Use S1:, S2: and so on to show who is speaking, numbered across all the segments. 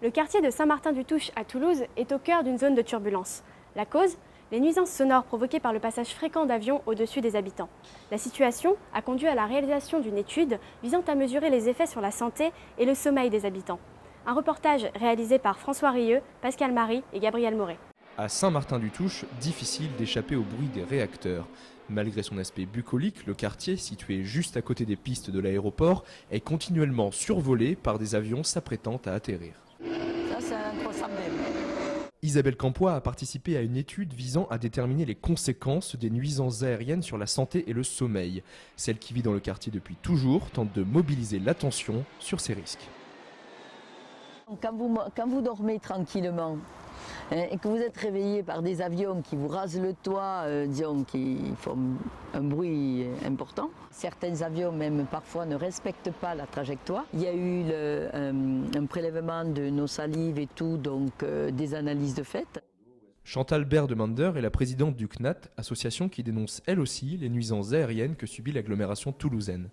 S1: Le quartier de Saint-Martin-du-Touche à Toulouse est au cœur d'une zone de turbulence. La cause ? Les nuisances sonores provoquées par le passage fréquent d'avions au-dessus des habitants. La situation a conduit à la réalisation d'une étude visant à mesurer les effets sur la santé et le sommeil des habitants. Un reportage réalisé par François Rieux, Pascal Marie et Gabriel Moret.
S2: À Saint-Martin-du-Touche, difficile d'échapper au bruit des réacteurs. Malgré son aspect bucolique, le quartier, situé juste à côté des pistes de l'aéroport, est continuellement survolé par des avions s'apprêtant à atterrir.
S3: Ça, c'est un 300 même.
S2: Isabelle Campois a participé à une étude visant à déterminer les conséquences des nuisances aériennes sur la santé et le sommeil. Celle qui vit dans le quartier depuis toujours tente de mobiliser l'attention sur ces risques.
S3: Quand vous dormez tranquillement et que vous êtes réveillé par des avions qui vous rasent le toit, disons, qui font un bruit important. Certains avions même parfois ne respectent pas la trajectoire. Il y a eu un prélèvement de nos salives et tout, donc des analyses de fait.
S2: Chantal Berdemander est la présidente du CNAT, association qui dénonce elle aussi les nuisances aériennes que subit l'agglomération toulousaine.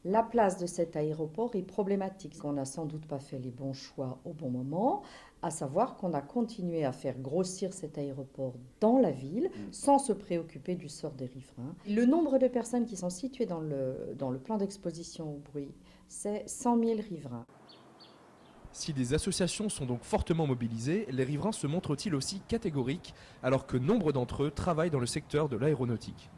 S4: La place de cet aéroport est problématique. On n'a sans doute pas fait les bons choix au bon moment, à savoir qu'on a continué à faire grossir cet aéroport dans la ville sans se préoccuper du sort des riverains. Le nombre de personnes qui sont situées dans le plan d'exposition au bruit, c'est 100 000 riverains.
S2: Si des associations sont donc fortement mobilisées, les riverains se montrent-ils aussi catégoriques alors que nombre d'entre eux travaillent dans le secteur de l'aéronautique ?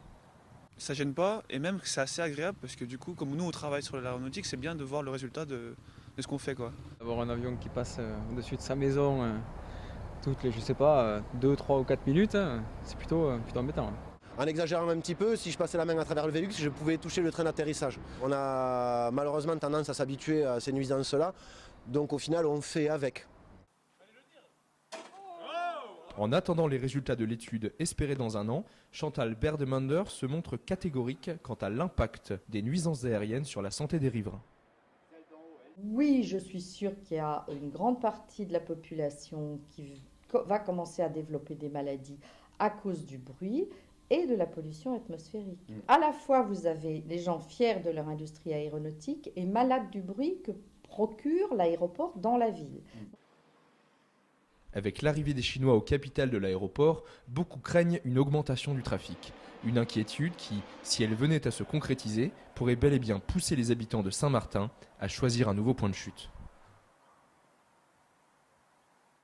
S5: Ça gêne pas et même c'est assez agréable parce que du coup comme nous on travaille sur l'aéronautique, c'est bien de voir le résultat de ce qu'on fait quoi.
S6: Avoir un avion qui passe au-dessus de sa maison toutes les 2, 3 ou 4 minutes, c'est plutôt embêtant.
S7: En exagérant un petit peu, si je passais la main à travers le Vélux, je pouvais toucher le train d'atterrissage. On a malheureusement tendance à s'habituer à ces nuisances-là, donc au final on fait avec.
S2: En attendant les résultats de l'étude espérée dans un an, Chantal Berdemander se montre catégorique quant à l'impact des nuisances aériennes sur la santé des riverains.
S4: Oui, je suis sûre qu'il y a une grande partie de la population qui va commencer à développer des maladies à cause du bruit et de la pollution atmosphérique. À la fois, vous avez les gens fiers de leur industrie aéronautique et malades du bruit que procure l'aéroport dans la ville.
S2: Avec l'arrivée des Chinois au capital de l'aéroport, beaucoup craignent une augmentation du trafic. Une inquiétude qui, si elle venait à se concrétiser, pourrait bel et bien pousser les habitants de Saint-Martin à choisir un nouveau point de chute.